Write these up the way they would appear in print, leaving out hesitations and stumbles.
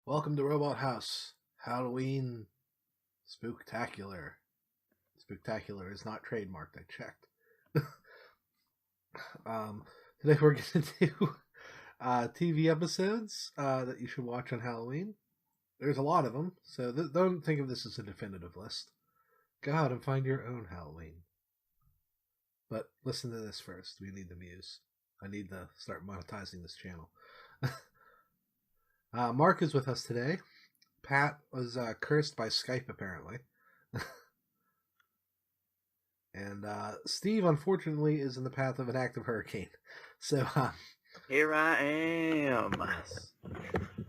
Welcome to Robot House. Halloween Spooktacular. Spooktacular is not trademarked, I checked. Today we're going to do TV episodes that you should watch on Halloween. There's a lot of them, so don't think of this as a definitive list. Go out and find your own Halloween. But listen to this first. We need the muse. I need to start monetizing this channel. Mark is with us today. Pat was cursed by Skype, apparently. And Steve, unfortunately, is in the path of an active hurricane. So, here I am. yes.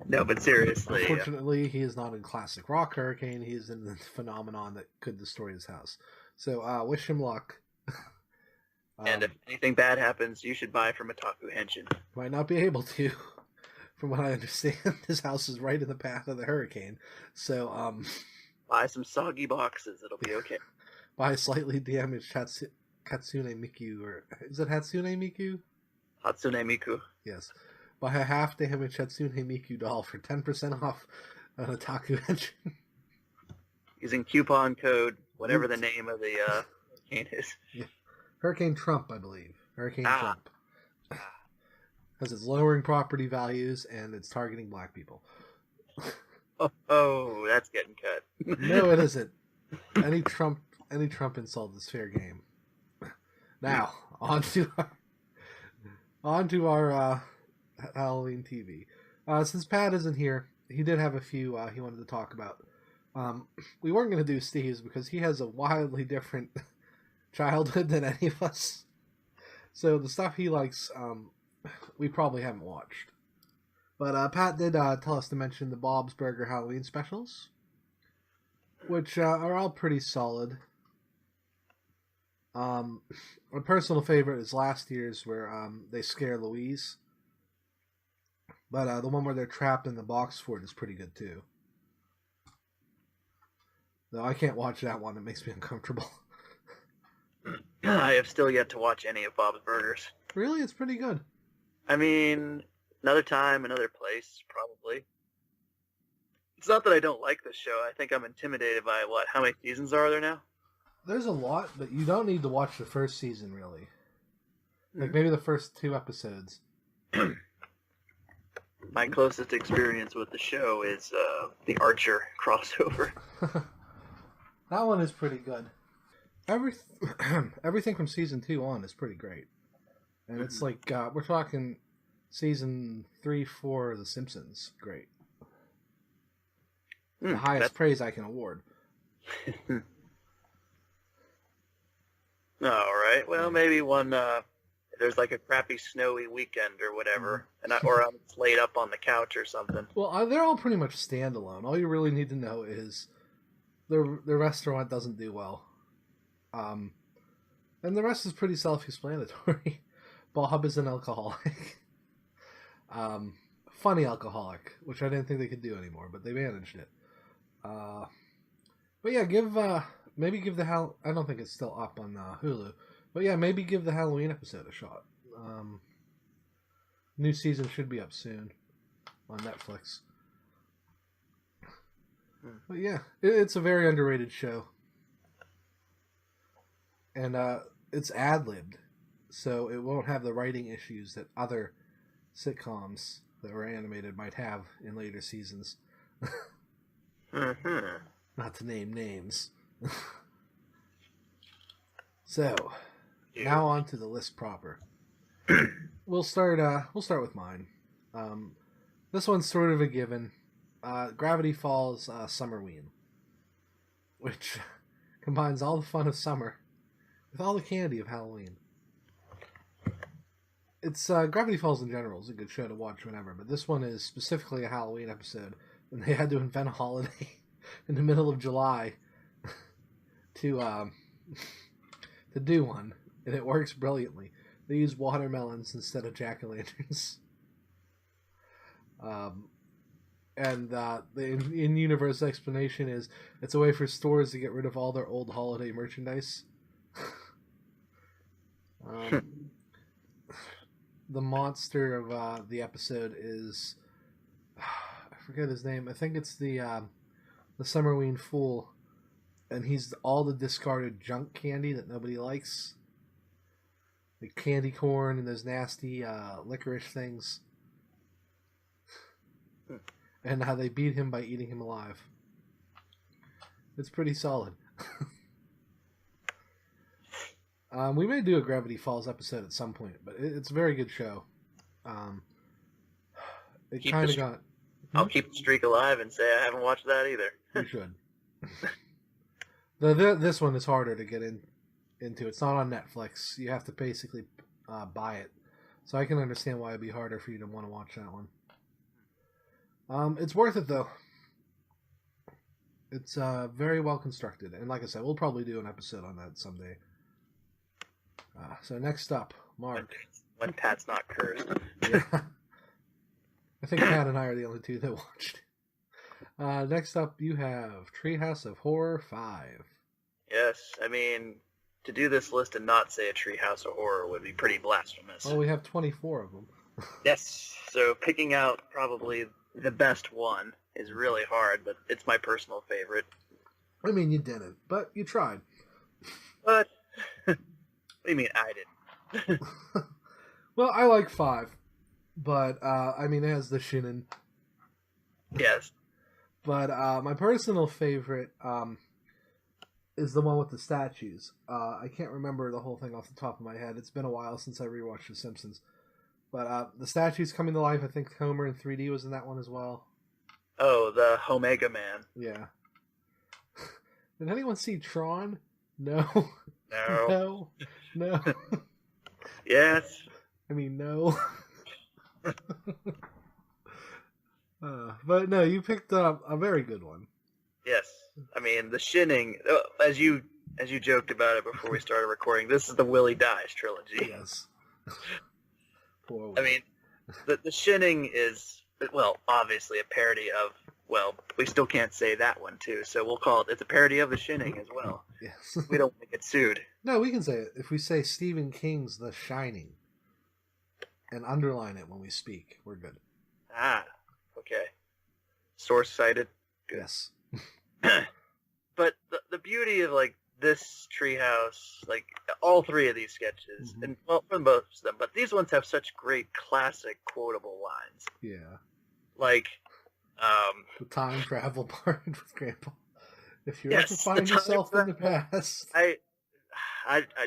No, but seriously. Unfortunately, he is not in classic rock hurricane. He is in the phenomenon that could destroy his house. So, wish him luck. And if anything bad happens, you should buy from Otaku henshin. Might not be able to. From what I understand, his house is right in the path of the hurricane. So, buy some soggy boxes. It'll be okay. Buy a slightly damaged Hatsune Miku, or is it Hatsune Miku? Hatsune Miku. Yes. Buy a half-damaged Hatsune Miku doll for 10% off on Otaku Henshin. Using coupon code, whatever the name of the hurricane is. Yeah. Hurricane Trump, I believe. Hurricane Trump. Because it's lowering property values and it's targeting black people. Oh, that's getting cut. No, it isn't. Any Trump insult is fair game. Now, on to our Halloween TV. Since Pat isn't here, he did have a few he wanted to talk about. We weren't going to do Steve's because he has a wildly different childhood than any of us. So the stuff he likes, we probably haven't watched. But Pat did tell us to mention the Bob's Burger Halloween specials, which are all pretty solid. My personal favorite is last year's, where they scare Louise. But the one where they're trapped in the box fort is pretty good too. Though I can't watch that one, it makes me uncomfortable. I have still yet to watch any of Bob's Burgers. Really? It's pretty good. I mean, another time, another place, probably. It's not that I don't like this show. I think I'm intimidated by how many seasons are there now? There's a lot, but you don't need to watch the first season, really. Like, maybe the first 2 episodes. My closest experience with the show is the Archer crossover. That one is pretty good. Everything from season 2 on is pretty great. And it's like, we're talking season 3, 4 of The Simpsons. Great. The highest praise I can award. All right. Well, maybe one, there's like a crappy snowy weekend or whatever, or I'm laid up on the couch or something. Well, they're all pretty much standalone. All you really need to know is the restaurant doesn't do well. And the rest is pretty self-explanatory. Bob is an alcoholic. Funny alcoholic, which I didn't think they could do anymore, but they managed it. But yeah, maybe give the I don't think it's still up on Hulu, but yeah, maybe give the Halloween episode a shot. New season should be up soon on Netflix. But yeah, it's a very underrated show. And it's ad-libbed, so it won't have the writing issues that other sitcoms that were animated might have in later seasons. Not to name names. So, now on to the list proper. We'll start with mine. This one's sort of a given. Gravity Falls Summerween, which combines all the fun of summer with all the candy of Halloween. It's Gravity Falls in general is a good show to watch whenever, but this one is specifically a Halloween episode, and they had to invent a holiday in the middle of July to do one, and it works brilliantly. They use watermelons instead of jack-o'-lanterns. And the in-universe explanation is it's a way for stores to get rid of all their old holiday merchandise. The monster of the episode is... I forget his name. I think it's the Summerween Fool, and he's all the discarded junk candy that nobody likes, like candy corn and those nasty licorice things, and how they beat him by eating him alive. It's pretty solid. We may do a Gravity Falls episode at some point, but it's a very good show. It kind of got... I'll keep the streak alive and say I haven't watched that either. You should. This one is harder to get into. It's not on Netflix. You have to basically buy it. So I can understand why it'd be harder for you to want to watch that one. It's worth it, though. It's very well constructed. And like I said, we'll probably do an episode on that someday. So next up, Mark. When Pat's not cursed. Yeah. I think Pat and I are the only two that watched. Next up, you have Treehouse of Horror 5. Yes, I mean, to do this list and not say a Treehouse of Horror would be pretty blasphemous. Oh, we have 24 of them. Yes, so picking out probably the best one is really hard, but it's my personal favorite. I mean, you didn't, but you tried. But, what do you mean I didn't? Well, I like 5, but, I mean, it has the shinin. Yes. But my personal favorite is the one with the statues. I can't remember the whole thing off the top of my head. It's been a while since I rewatched The Simpsons. But the statues coming to life, I think Homer in 3D was in that one as well. Oh, the Omega Man. Yeah. Did anyone see Tron? No. No. No. Yes. I mean, no. But no, you picked up a very good one. Yes. I mean, the shinning, as you joked about it before we started recording, this is the Willie Dies trilogy. Yes. Poor I mean, the shinning is, well, obviously a parody of, well, we still can't say that one too, so we'll call it's a parody of the shinning as well. Yes. We don't want to get sued. No, we can say it. If we say Stephen King's The Shining and underline it when we speak, we're good. Ah, okay. Source cited. Good. Yes. But the beauty of, like, this treehouse, like, all three of these sketches, and, well, from both of them, but these ones have such great classic quotable lines. Yeah. Like, the time travel part with Grandpa. If you yes, ever find yourself in the past. I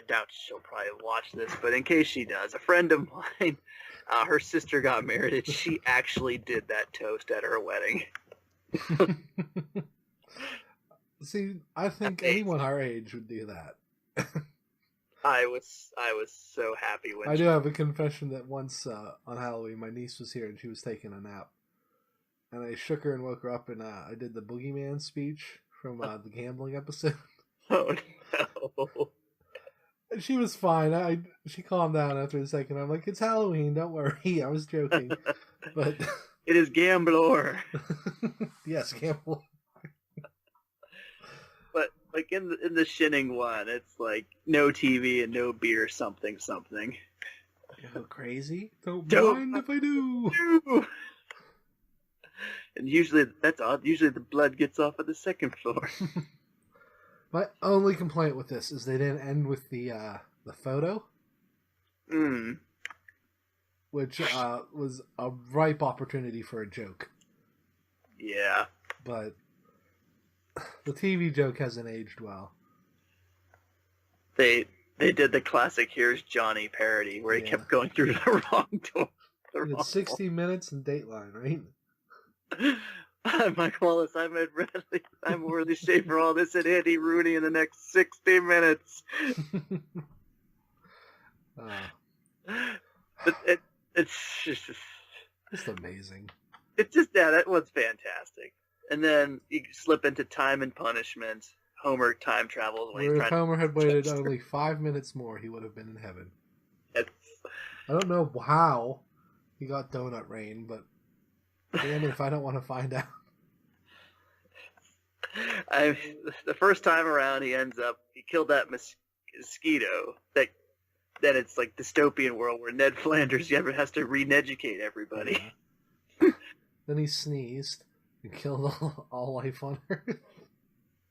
doubt she'll probably watch this, but in case she does, a friend of mine, her sister got married, and she actually did that toast at her wedding. See, I think anyone our age would do that. I was so happy when I do have a confession that once on Halloween, my niece was here and she was taking a nap. And I shook her and woke her up, and I did the Boogeyman speech from the gambling episode. Oh, no. And she was fine. She calmed down after a second. I'm like, it's Halloween, don't worry. I was joking. But it is Gambler. Yes, Gamble. But, like, in the shinning one, it's like no TV and no beer, something. You go crazy? Don't mind if I do. do. And usually, that's odd. Usually the blood gets off at the second floor. My only complaint with this is they didn't end with the photo. Which was a ripe opportunity for a joke. Yeah. But the TV joke hasn't aged well. They did the classic "Here's Johnny" parody where he kept going through the wrong door. It's 60 Minutes and Dateline, right? I'm Mike Wallace. I'm Ed Bradley. I'm Worthy Schaefer. All this and Andy Rooney in the next 60 minutes. But it's just amazing. It's just, yeah, that one's fantastic. And then you slip into Time and Punishment. Homer time travels when if Homer had waited only 5 minutes more, he would have been in heaven. I don't know how he got donut rain, but damn it if I don't want to find out. The first time around, he killed that mosquito. Then it's like dystopian world where Ned Flanders has to re-educate everybody. Yeah. Then he sneezed. and killed all life on Earth.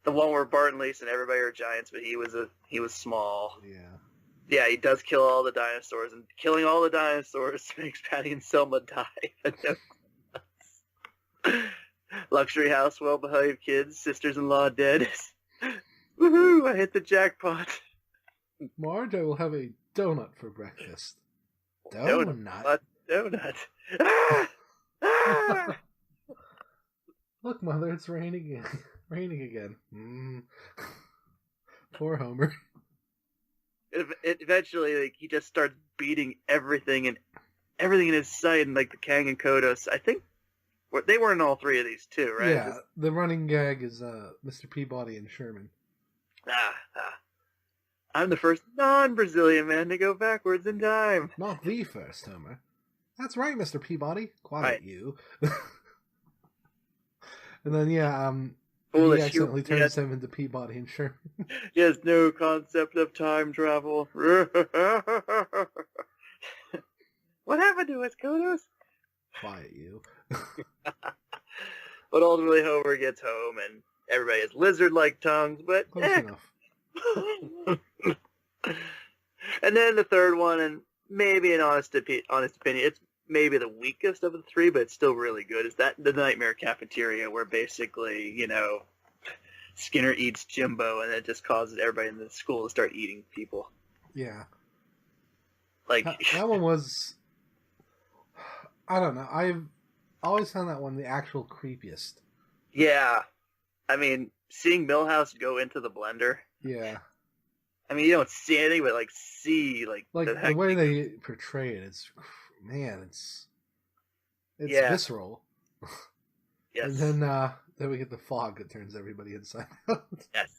The one where Bart and Lisa and everybody are giants, but he was small. Yeah. Yeah, he does kill all the dinosaurs, and killing all the dinosaurs makes Patty and Selma die. Luxury house, well-behaved kids, sisters-in-law dead. Woohoo! I hit the jackpot. Marge, I will have a donut for breakfast. Donut. Donut. Ah! Ah! Look, Mother, it's raining. Raining again. Poor Homer. Eventually, like, he just starts beating everything in his sight, and like the Kang and Kodos. I think they were in all three of these too, right? Yeah, the running gag is Mr. Peabody and Sherman. I'm the first non-Brazilian man to go backwards in time. Not the first, Homer. That's right, Mr. Peabody. Quiet, right. You. And then, yeah, he accidentally turns him into Peabody and Sherman. He has no concept of time travel. What happened to us, Kodos? Quiet, you. But ultimately, Homer gets home, and everybody has lizard-like tongues, but close enough. And then the third one, and maybe an honest opinion, it's maybe the weakest of the three, but it's still really good, is that the Nightmare Cafeteria, where basically, you know, Skinner eats Jimbo, and it just causes everybody in the school to start eating people. Yeah. Like that one was... I don't know. I've always found that one the actual creepiest. Yeah. I mean, seeing Milhouse go into the blender. Yeah. I mean, you don't see anything, but like see the way they portray it. It's visceral. Yes. And then we get the fog that turns everybody inside out. Yes.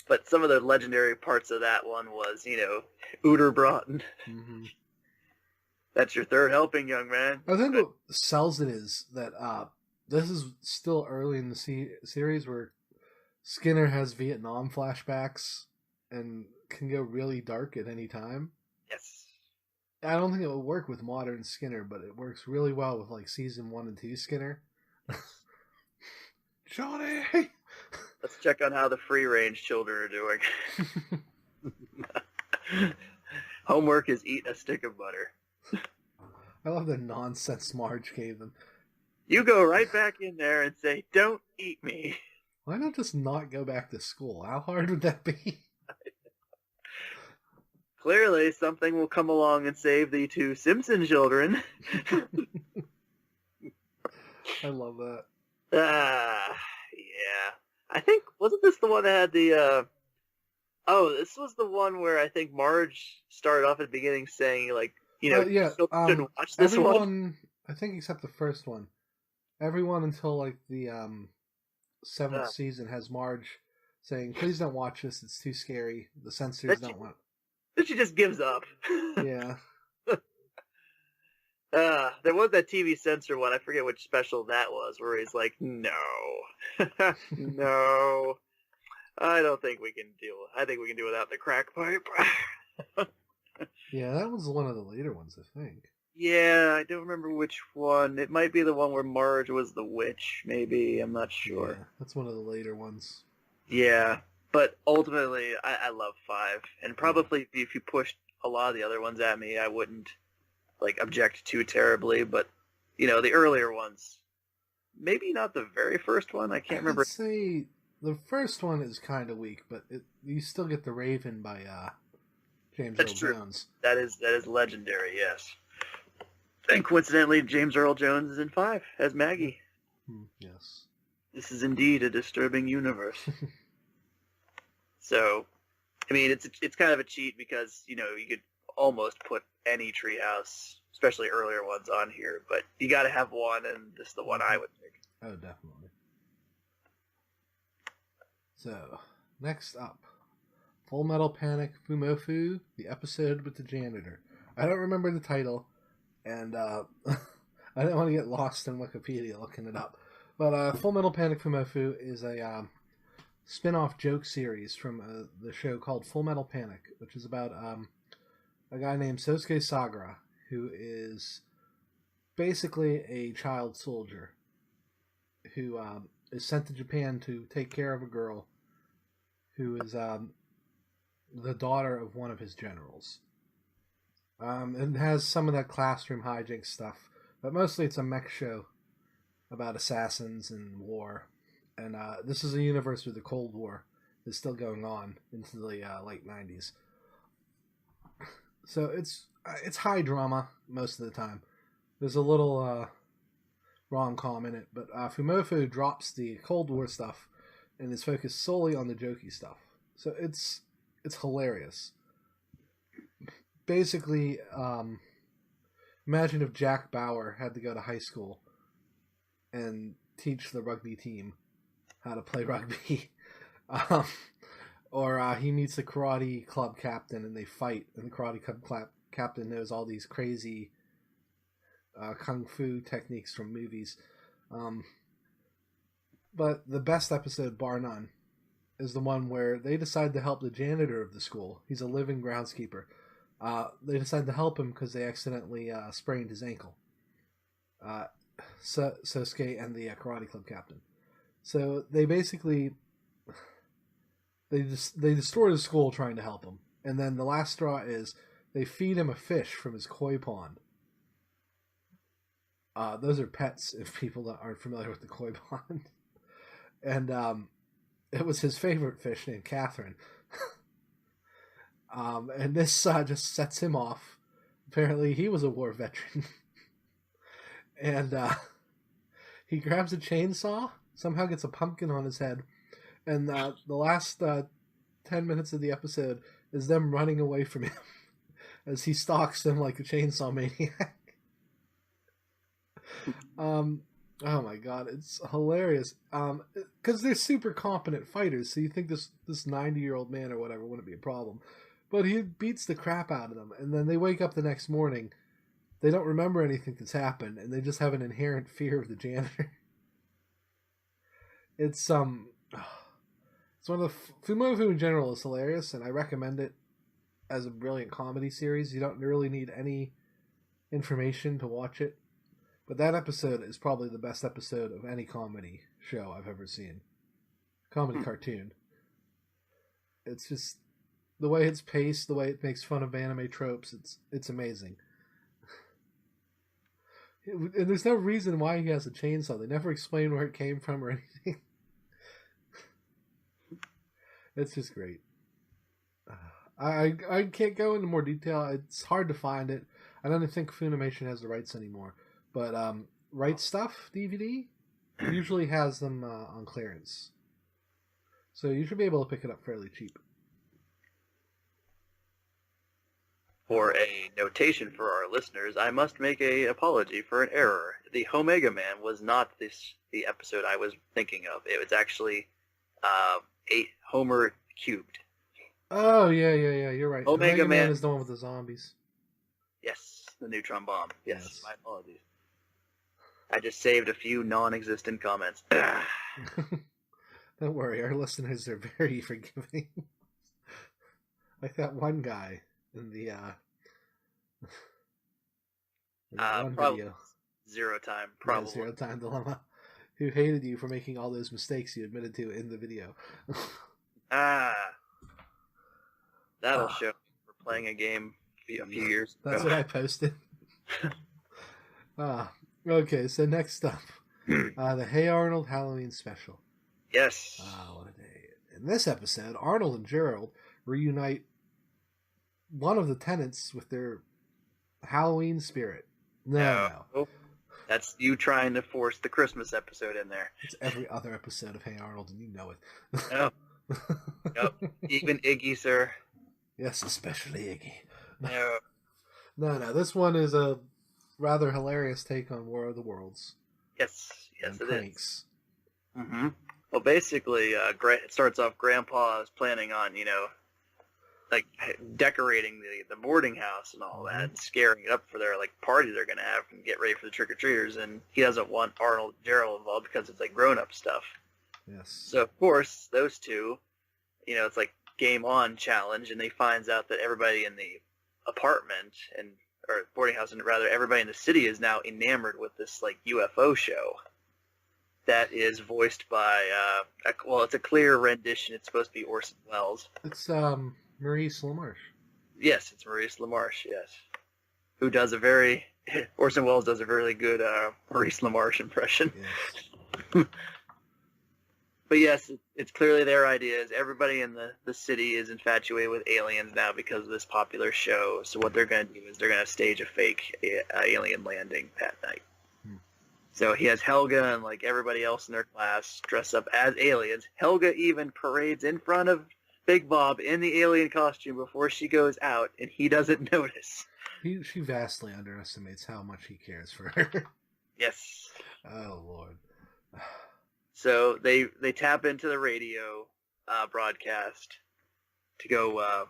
But some of the legendary parts of that one was, you know, Uderbraten. Mm-hmm. That's your third helping, young man. I think what sells it is that this is still early in the series where Skinner has Vietnam flashbacks and can go really dark at any time. Yes. I don't think it would work with modern Skinner, but it works really well with like season 1 and 2 Skinner. Johnny! Let's check on how the free-range children are doing. Homework is eat a stick of butter. I love the nonsense Marge gave them. You go right back in there and say, "Don't eat me." Why not just not go back to school? How hard would that be? Clearly, something will come along and save the two Simpson children. I love that. Yeah. I think, wasn't this the one that had the, this was the one where I think Marge started off at the beginning saying, like, you know, shouldn't watch this one. I think except the first one. Everyone until, like, the 7th season has Marge saying, please don't watch this, it's too scary. The censors don't want... Then she just gives up. Yeah. There was that TV censor one, I forget which special that was, where he's like, no. No. I don't think we can I think we can do without the crack pipe. Yeah, that was one of the later ones, I think. Yeah, I don't remember which one. It might be the one where Marge was the witch, maybe. I'm not sure. Yeah, that's one of the later ones. Yeah, but ultimately, I love 5. And probably if you pushed a lot of the other ones at me, I wouldn't, like, object too terribly. But, you know, the earlier ones, maybe not the very first one. I can't remember. I'd say the first one is kind of weak, but you still get the Raven by James Earl Jones. That is legendary, yes. And coincidentally, James Earl Jones is in 5 as Maggie. Yes. This is indeed a disturbing universe. So, I mean, it's kind of a cheat because, you know, you could almost put any treehouse, especially earlier ones, on here, but you got to have one, and this is the one I would pick. Oh, definitely. So, next up, Full Metal Panic Fumofu, the episode with the janitor. I don't remember the title, and I didn't want to get lost in Wikipedia looking it up. But Full Metal Panic Fumofu is a spin-off joke series from the show called Full Metal Panic, which is about a guy named Sosuke Sagara, who is basically a child soldier. who is sent to Japan to take care of a girl who is the daughter of one of his generals. And has some of that classroom hijinks stuff, but mostly it's a mech show about assassins and war. And this is a universe where the Cold War is still going on into the late 90s. So it's high drama most of the time. There's a little rom-com in it, but Fumofu drops the Cold War stuff and is focused solely on the jokey stuff. So it's hilarious. Basically, imagine if Jack Bauer had to go to high school and teach the rugby team how to play rugby. Or he meets the karate club captain and they fight, and the karate club captain knows all these crazy kung fu techniques from movies. But the best episode, bar none, is the one where they decide to help the janitor of the school. He's a living groundskeeper. They decide to help him because they accidentally sprained his ankle. Sosuke and the karate club captain. So they basically they destroy the school trying to help him, and then the last straw is they feed him a fish from his koi pond. Those are pets if people that aren't familiar with the koi pond. And it was his favorite fish named Catherine. And this just sets him off. Apparently he was a war veteran. And he grabs a chainsaw, somehow gets a pumpkin on his head, and the last 10 minutes of the episode is them running away from him as he stalks them like a chainsaw maniac. Oh my god, it's hilarious. Because they're super competent fighters, so you think this 90-year-old man or whatever wouldn't be a problem. But he beats the crap out of them, and then they wake up the next morning. They don't remember anything that's happened, and they just have an inherent fear of the janitor. It's one of the Fumofu in general is hilarious, and I recommend it as a brilliant comedy series. You don't really need any information to watch it, but that episode is probably the best episode of any comedy show I've ever seen. Comedy cartoon. It's just the way it's paced, the way it makes fun of anime tropes. It's amazing. And there's no reason why he has a chainsaw. They never explain where it came from or anything. It's just great. I can't go into more detail. It's hard to find it. I don't think Funimation has the rights anymore. But Right Stuff DVD usually has them on clearance. So you should be able to pick it up fairly cheap. For a notation for our listeners, I must make an apology for an error. The Omega Man was not the episode I was thinking of. It was actually 8 Homer Cubed. Oh, yeah, you're right. Omega Man is the one with the zombies. Yes, the neutron bomb. Yes. My apologies. I just saved a few non-existent comments. Don't worry, our listeners are very forgiving. Like that one guy in the one video. Zero Time, probably. Zero Time Dilemma. Who hated you for making all those mistakes you admitted to in the video. That'll show we're playing a game a few years ago. That's what I posted. Okay, so next up, the Hey Arnold Halloween special. Yes. What a day. In this episode, Arnold and Gerald reunite one of the tenants with their Halloween spirit. No. That's you trying to force the Christmas episode in there. It's every other episode of Hey Arnold, and you know it. No. Nope. Even Iggy, sir. Yes, especially Iggy. No. No. This one is a rather hilarious take on War of the Worlds. Yes, it pranks. Is. Mm-hmm. Well, basically, it starts off. Grandpa is planning on, like decorating the boarding house and all that, and scaring it up for their party they're gonna have and get ready for the trick or treaters. And he doesn't want Arnold and Gerald involved because it's grown up stuff. Yes. So of course those two, it's like game on challenge, and they finds out that everybody in the apartment or boarding house, and rather everybody in the city is now enamored with this UFO show. that is voiced by, well, it's a clear rendition. It's supposed to be Orson Welles. It's Maurice LaMarche. Yes, it's Maurice LaMarche, yes. Who does a very, Orson Welles does a very good Maurice LaMarche impression. Yes. But yes, it's clearly their ideas. Everybody in the city is infatuated with aliens now because of this popular show. So what they're going to do is they're going to stage a fake alien landing that night. So he has Helga and like everybody else in their class dress up as aliens. Helga even parades in front of Big Bob in the alien costume before she goes out, and he doesn't notice. She vastly underestimates how much he cares for her. Yes. Oh, Lord. So they tap into the radio broadcast to go.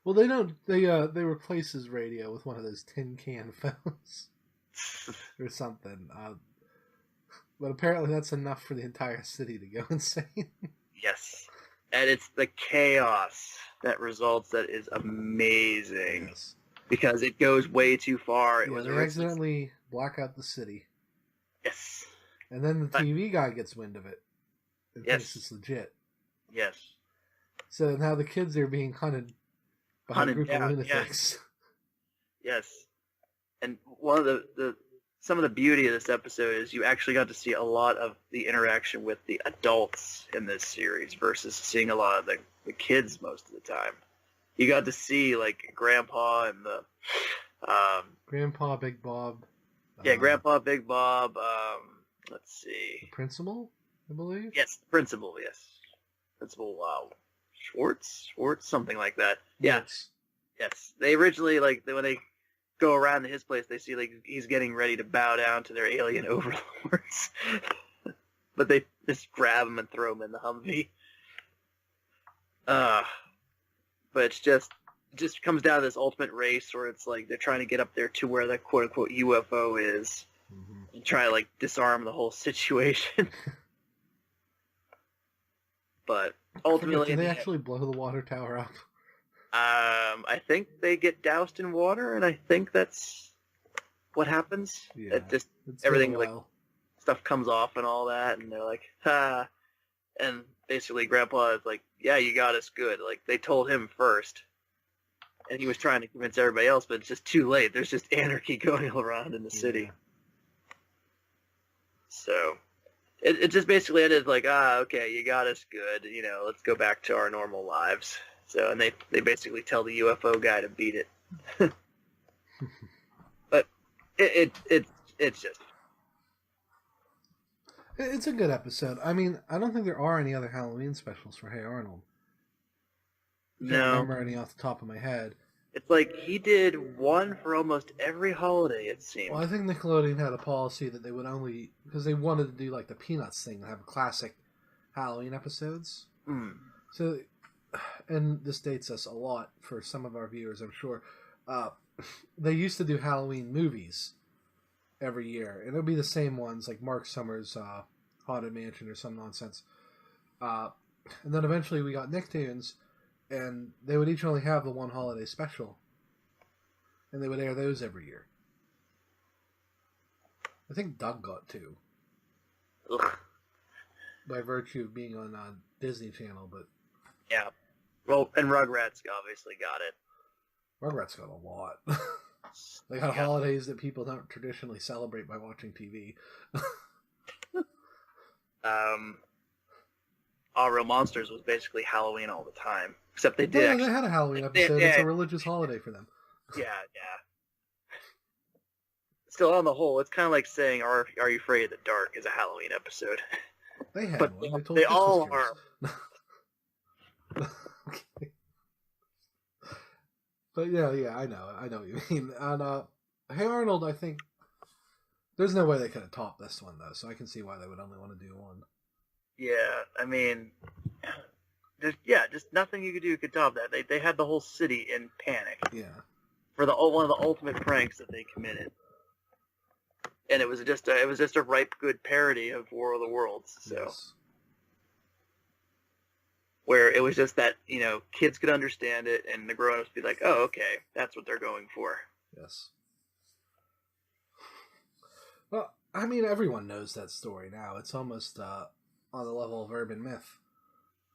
Well, they don't. They replace his radio with one of those tin can phones or something. But apparently that's enough for the entire city to go insane. Yes, and it's the chaos that results that is amazing. Yes. Because it goes way too far. It Yeah, was they accidentally black out the city. Yes. And then the TV guy gets wind of it and Yes. thinks it's legit. Yes. So now the kids are being hunted by a group of lunatics. Yes. And one of the some of the beauty of this episode is you actually got to see a lot of the interaction with the adults in this series versus seeing a lot of the kids most of the time. You got to see like Grandpa and the Grandpa, Big Bob. Grandpa, Big Bob. Let's see. The principal, I believe. Yes, the principal. Yes, Principal Schwartz, something like that. Yeah. Yes. They originally when they go around to his place, they see like he's getting ready to bow down to their alien overlords, but they just grab him and throw him in the Humvee. But it just comes down to this ultimate race where it's like they're trying to get up there to where the quote unquote UFO is and try to like disarm the whole situation. But ultimately, do they actually blow the water tower up? I think they get doused in water, and I think that's what happens. Yeah, just everything like stuff comes off and all that, and they're like, ha. And basically, Grandpa is like, yeah, you got us good. Like, they told him first, and he was trying to convince everybody else, but it's just too late. There's just anarchy going around in the city. So, it just basically ended like, okay, you got us good. Let's go back to our normal lives. So, and they basically tell the UFO guy to beat it. But it's just... It's a good episode. I mean, I don't think there are any other Halloween specials for Hey Arnold. I can't remember any off the top of my head. It's like he did one for almost every holiday, it seemed. Well, I think Nickelodeon had a policy that they would only... Because they wanted to do like the Peanuts thing and have classic Halloween episodes. So, and this dates us a lot for some of our viewers, I'm sure. They used to do Halloween movies every year, and it would be the same ones, like Mark Summers' Haunted Mansion or some nonsense. And then eventually we got Nicktoons, and they would each only have the one holiday special, and they would air those every year. I think Doug got two. Ugh. By virtue of being on Disney Channel, but... Yeah. Well, and Rugrats obviously got it. Rugrats got a lot. They got holidays that people don't traditionally celebrate by watching TV. All Real Monsters was basically Halloween all the time. Except they did They had a Halloween episode. It's a religious holiday for them. Yeah. Still, on the whole, it's kind of like saying Are You Afraid of the Dark is a Halloween episode. They had but one. They all are. Okay. But yeah, I know what you mean. And Hey Arnold, I think there's no way they could have topped this one though, so I can see why they would only want to do one. Yeah, I mean, just nothing you could do could top that. They had the whole city in panic. Yeah. For one of the ultimate pranks that they committed, and it was just a ripe good parody of War of the Worlds. So. Yes. Where it was just that, kids could understand it, and the grown-ups be like, oh, okay, that's what they're going for. Yes. Well, I mean, everyone knows that story now. It's almost on the level of urban myth.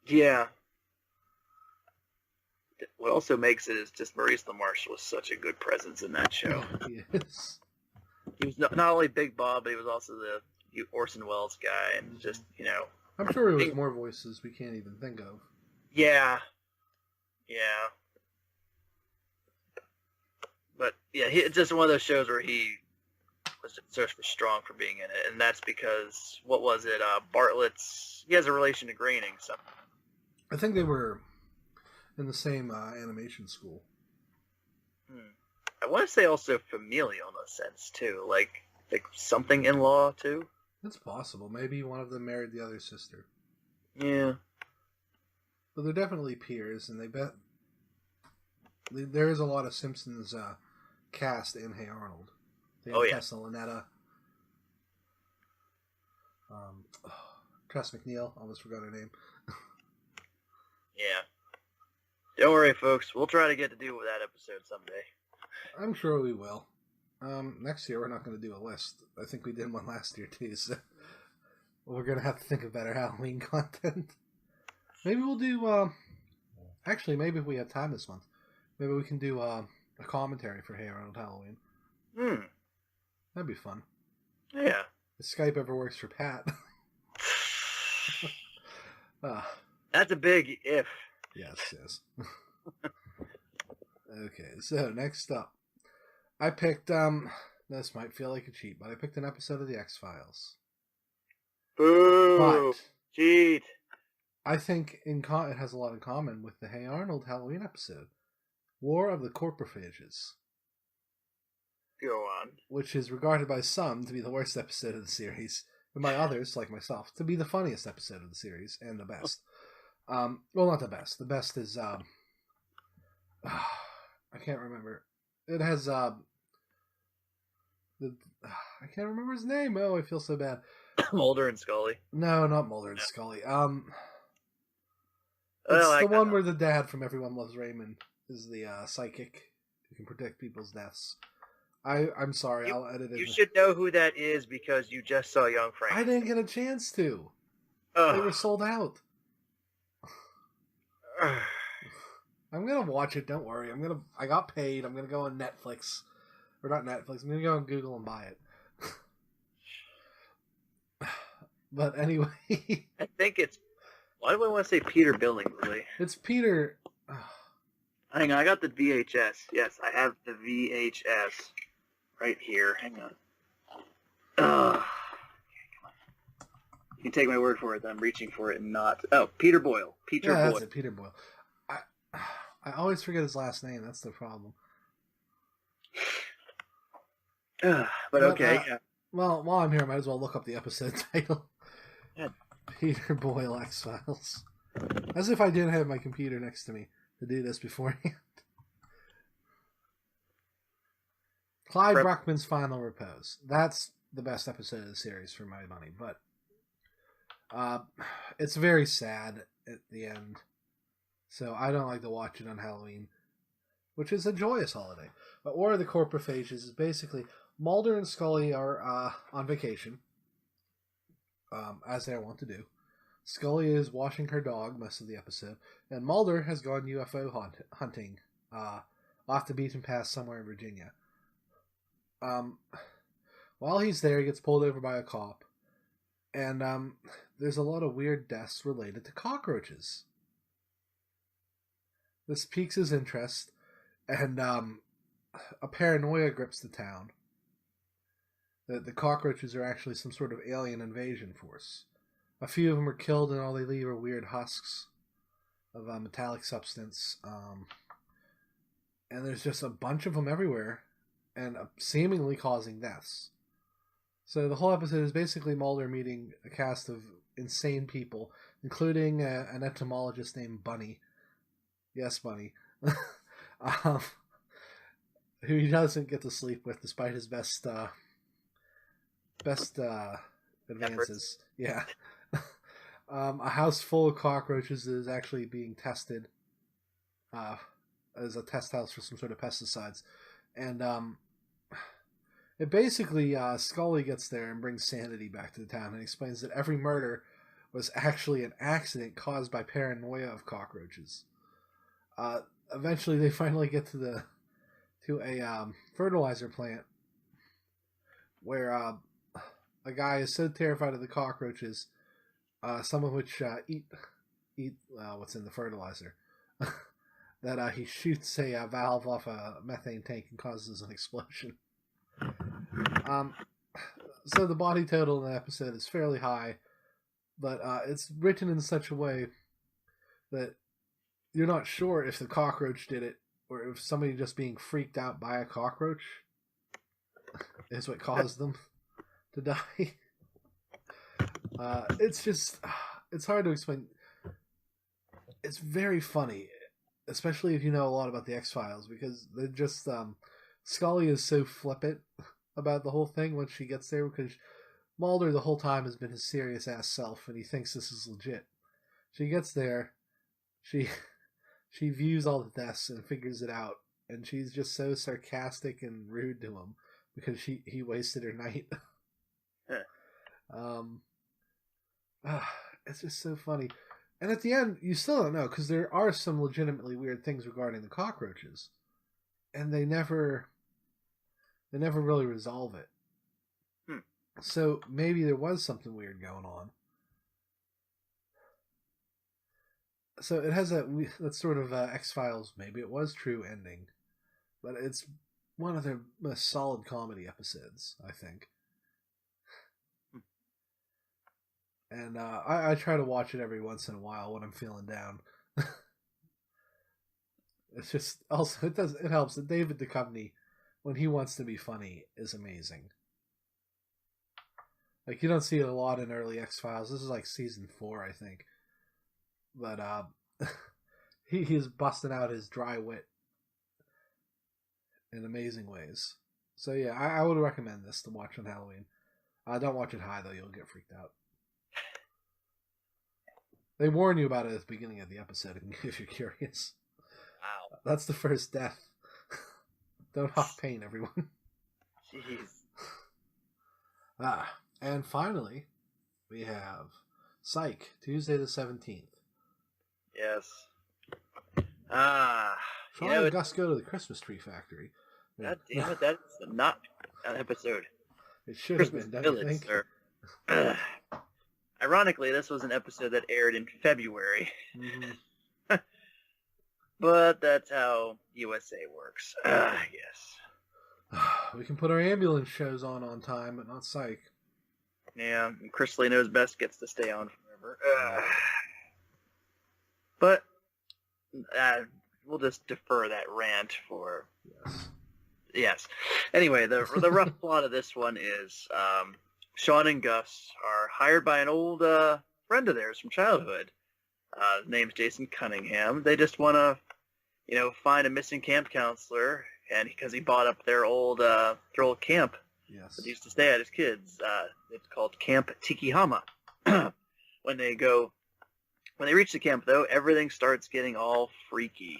Yeah. What also makes it is just Maurice LaMarche was such a good presence in that show. Yes. He was not only Big Bob, but he was also the Orson Welles guy, and just, I'm sure it was more voices we can't even think of. Yeah. Yeah. But, yeah, it's just one of those shows where he was just so strong for being in it, and that's because, what was it, Bartlett's, he has a relation to Groening, so. I think they were in the same animation school. I want to say also familial in a sense, too, like something in-law, too. It's possible. Maybe one of them married the other sister. Yeah. But they're definitely peers, and there is a lot of Simpsons cast in Hey Arnold. They have Tessa Lynetta. Tress MacNeille. Almost forgot her name. Yeah. Don't worry, folks. We'll try to get to do that episode someday. I'm sure we will. Next year, we're not going to do a list. I think we did one last year, too, so we're going to have to think of better Halloween content. Maybe we'll do... Actually, maybe if we have time this month, maybe we can do a commentary for Hey Arnold Halloween. That'd be fun. Yeah. If Skype ever works for Pat. That's a big if. Yes. Okay, so next up. I picked, this might feel like a cheat, but I picked an episode of The X-Files. Boo! But cheat! I think it has a lot in common with the Hey Arnold Halloween episode. War of the Corpophages. Go on. Which is regarded by some to be the worst episode of the series, and by others, like myself, to be the funniest episode of the series, and the best. Well, not the best. The best is, I can't remember. It has, I can't remember his name. Oh, I feel so bad. Mulder and Scully. No, not Mulder and Scully. It's the one where the dad from Everyone Loves Raymond is the psychic who can predict people's deaths. I'm sorry, I'll edit it. You should know who that is because you just saw Young Frank. I didn't get a chance to. They were sold out. I'm gonna watch it. Don't worry. I got paid. I'm gonna go on Netflix, or not Netflix. I'm gonna go on Google and buy it. But anyway, I think it's. Why do I want to say Peter Billingsley? It's Peter. Hang on, I got the VHS. Yes, I have the VHS right here. Hang on. You can take my word for it that I'm reaching for it and not. Oh, Peter Boyle. Boyle. That's it, Peter Boyle. I always forget his last name. That's the problem. But okay. Yeah. Well, while I'm here, I might as well look up the episode title. Yeah. Peter Boyle X-Files. As if I didn't have my computer next to me to do this beforehand. Clyde Bruckman's Final Repose. That's the best episode of the series for my money, but it's very sad at the end. So I don't like to watch it on Halloween, which is a joyous holiday. But War of the Corpophages is basically Mulder and Scully are on vacation, as they want to do. Scully is washing her dog most of the episode, and Mulder has gone UFO hunting off the beaten path somewhere in Virginia. While he's there, he gets pulled over by a cop, and there's a lot of weird deaths related to cockroaches. This piques his interest, and a paranoia grips the town. That the cockroaches are actually some sort of alien invasion force. A few of them are killed, and all they leave are weird husks of a metallic substance. And there's just a bunch of them everywhere, and seemingly causing deaths. So the whole episode is basically Mulder meeting a cast of insane people, including an entomologist named Bunny. Yes, Bunny. Who he doesn't get to sleep with despite his best advances. Yeah. A house full of cockroaches is actually being tested as a test house for some sort of pesticides. And It basically, Scully gets there and brings sanity back to the town and explains that every murder was actually an accident caused by paranoia of cockroaches. Uh, Eventually, they finally get to a fertilizer plant where a guy is so terrified of the cockroaches, some of which eat what's in the fertilizer, that he shoots a valve off a methane tank and causes an explosion. So the body total in the episode is fairly high, but it's written in such a way that you're not sure if the cockroach did it or if somebody just being freaked out by a cockroach is what caused them to die. It's hard to explain. It's very funny, especially if you know a lot about the X-Files, because they're just Scully is so flippant about the whole thing when she gets there, because Mulder the whole time has been his serious ass self and he thinks this is legit. She gets there, she views all the deaths and figures it out, and she's just so sarcastic and rude to him because he wasted her night. It's just so funny. And at the end, you still don't know, because there are some legitimately weird things regarding the cockroaches, and they never really resolve it. So maybe there was something weird going on. So it has that sort of X-Files, maybe it was true ending, but it's one of their most solid comedy episodes, I think. And I try to watch it every once in a while when I'm feeling down. It's just also it helps that David Duchovny, when he wants to be funny, is amazing. Like, you don't see it a lot in early X-Files. This is like season 4, I think. But he's busting out his dry wit in amazing ways. So yeah, I would recommend this to watch on Halloween. Don't watch it high though; you'll get freaked out. They warn you about it at the beginning of the episode if you're curious. Wow, that's the first death. Don't huff pain, everyone. Jeez. And finally, we have Psych, Tuesday the 17th. Yes. Sean and Gus go to the Christmas tree factory. God damn it, that's not an episode. It should Christmas have been, don't Village, you think? Sir. Ironically, this was an episode that aired in February. Mm-hmm. But that's how USA works, I guess. We can put our ambulance shows on time, but not Psych. Yeah, and Chris Lee Knows Best gets to stay on forever. But we'll just defer that rant for... Yes. Anyway, the rough plot of this one is Sean and Gus are hired by an old friend of theirs from childhood. His name's Jason Cunningham. They just want to, find a missing camp counselor, and because he bought up their old camp Yes. that they used to stay at as kids. It's called Camp Tikihama. When they reach the camp, though, everything starts getting all freaky.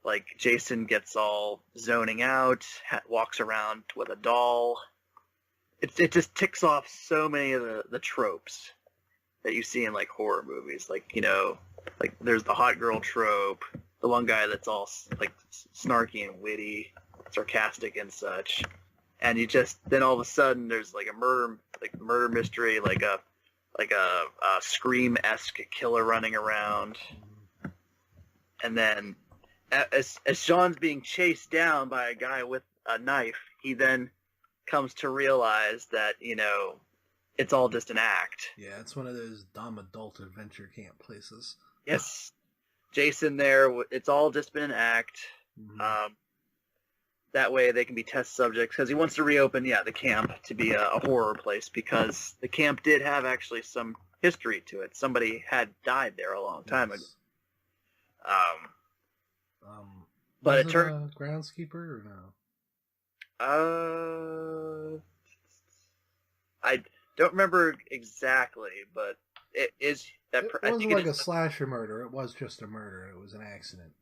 Like, Jason gets all zoning out, walks around with a doll. It just ticks off so many of the tropes that you see in, like, horror movies. Like, like, there's the hot girl trope, the one guy that's all, like, snarky and witty, sarcastic and such. And then all of a sudden there's, like, a murder mystery, like a Scream-esque killer running around. And then as Sean's being chased down by a guy with a knife, he then comes to realize that, it's all just an act. Yeah, it's one of those dumb adult adventure camp places. Yes. Jason there, it's all just been an act. Mm-hmm. That way they can be test subjects, because he wants to reopen, the camp to be a horror place, because the camp did have actually some history to it. Somebody had died there a long time ago. But it turned... groundskeeper or no? I don't remember exactly, but it is that. It wasn't like a slasher murder. It was just a murder. It was an accident.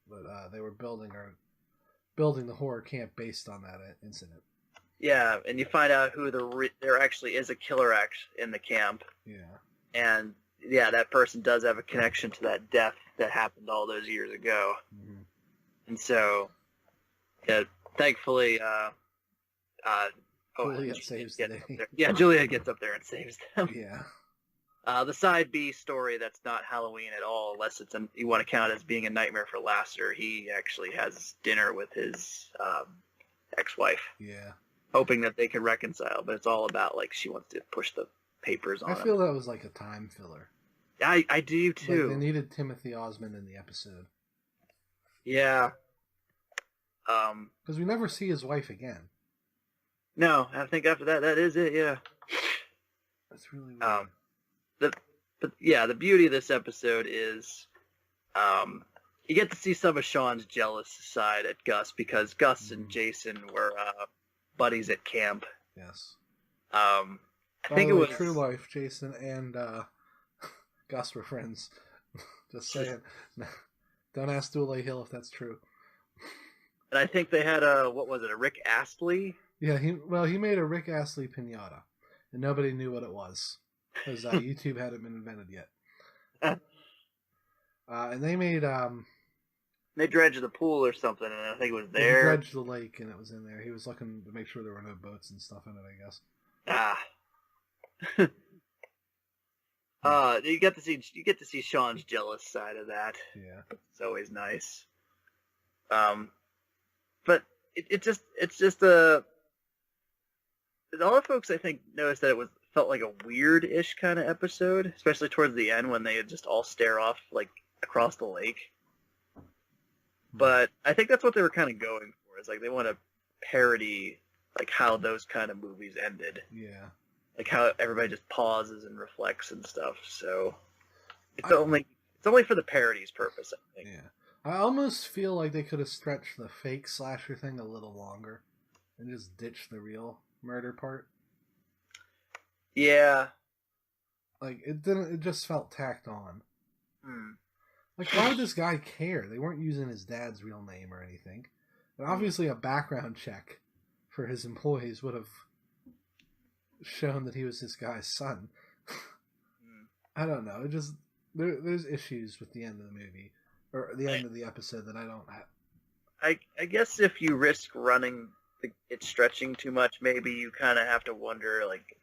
But they were building the horror camp based on that incident. Yeah, and you find out who there actually is a killer act in the camp, Yeah. and yeah, that person does have a connection to that death that happened all those years ago, Mm-hmm. and so yeah, thankfully, Juliet saves the gets up day. there. Yeah, Juliet gets up there and saves them. Yeah. The side B story that's not Halloween at all, unless you want to count it as being a Nightmare for Lasser. He actually has dinner with his ex-wife, Yeah. hoping that they can reconcile. But it's all about like she wants to push the papers I on him. feel that was like a time filler. I do too. Like they needed Timothy Osmond in the episode. Yeah. Because we never see his wife again. No, I think after that is it. Yeah. That's really weird. The beauty of this episode is, you get to see some of Sean's jealous side at Gus because Gus and Jason were buddies at camp. Yes. I think it was True Life. Jason and Gus were friends. Just saying. Don't ask Dule Hill if that's true. And I think they had a Rick Astley? Yeah, he made a Rick Astley pinata, and nobody knew what it was because YouTube hadn't been invented yet. And they made they dredged the pool or something, and I think it was there. He dredged the lake, and it was in there. He was looking to make sure there were no boats and stuff in it, I guess. You get to see Sean's jealous side of that. Yeah, it's always nice. But it's just a lot of folks I think noticed that it felt like a weird-ish kind of episode, especially towards the end when they would just all stare off like across the lake. But I think that's what they were kind of going for. Is like they want to parody like how those kind of movies ended. Yeah. Like how everybody just pauses and reflects and stuff. So it's only for the parody's purpose, I think. Yeah. I almost feel like they could have stretched the fake slasher thing a little longer and just ditched the real murder part. Yeah. Like it just felt tacked on. Hmm. Like, why would this guy care? They weren't using his dad's real name or anything. And obviously a background check for his employees would have shown that he was this guy's son. I don't know. It just there's issues with the end of the movie or the end of the episode that I don't have. I guess if you risk running it stretching too much, maybe you kind of have to wonder, like,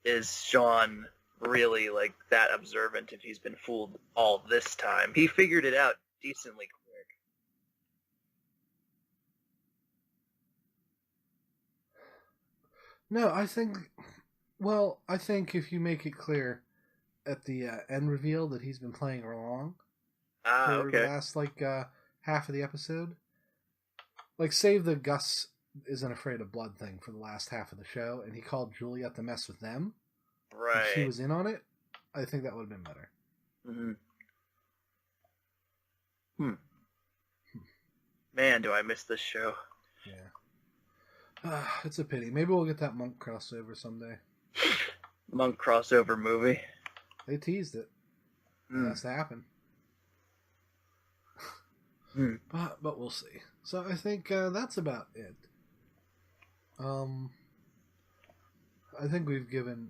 is Sean really like that observant if he's been fooled all this time? He figured it out decently quick. No, I think if you make it clear at the end reveal that he's been playing along for the last half of the episode, like save the Gus isn't afraid of blood thing for the last half of the show, and he called Juliet to mess with them. Right. She was in on it. I think that would have been better. Man, do I miss this show. Yeah. It's a pity. Maybe we'll get that Monk crossover someday. Monk crossover movie. They teased it. It has to happen. But we'll see. So I think that's about it. I think we've given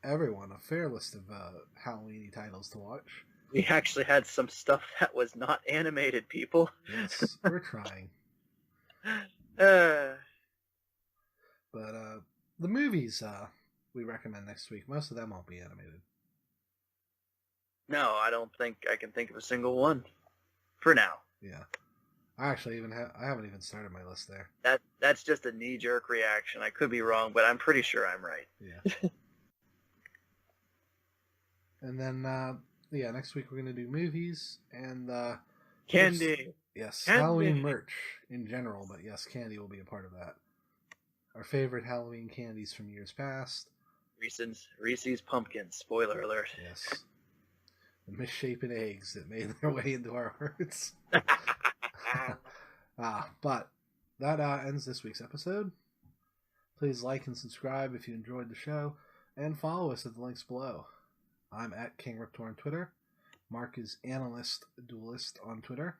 everyone a fair list of Halloween-y titles to watch. We actually had some stuff that was not animated, people. Yes, we're trying. But the movies we recommend next week, most of them won't be animated. No, I don't think I can think of a single one. For now. Yeah. I actually I haven't even started my list there. That's just a knee-jerk reaction. I could be wrong, but I'm pretty sure I'm right. Yeah. And then, next week we're going to do movies and... candy! Yes, candy. Halloween merch in general, but yes, candy will be a part of that. Our favorite Halloween candies from years past. Reese's Pumpkins, spoiler alert. Yes. The misshapen eggs that made their way into our hearts. But that ends this week's episode. Please like and subscribe if you enjoyed the show, and follow us at the links below. I'm at King Riptor on Twitter. Mark is Analyst Duelist on Twitter.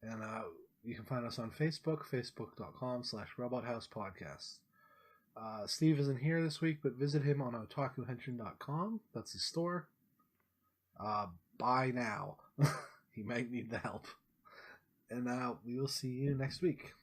And You can find us on Facebook, facebook.com/robothousepodcast. Steve isn't here this week, but visit him on otakuhenshin.com. That's his store. Buy now. He might need the help. And we will see you next week.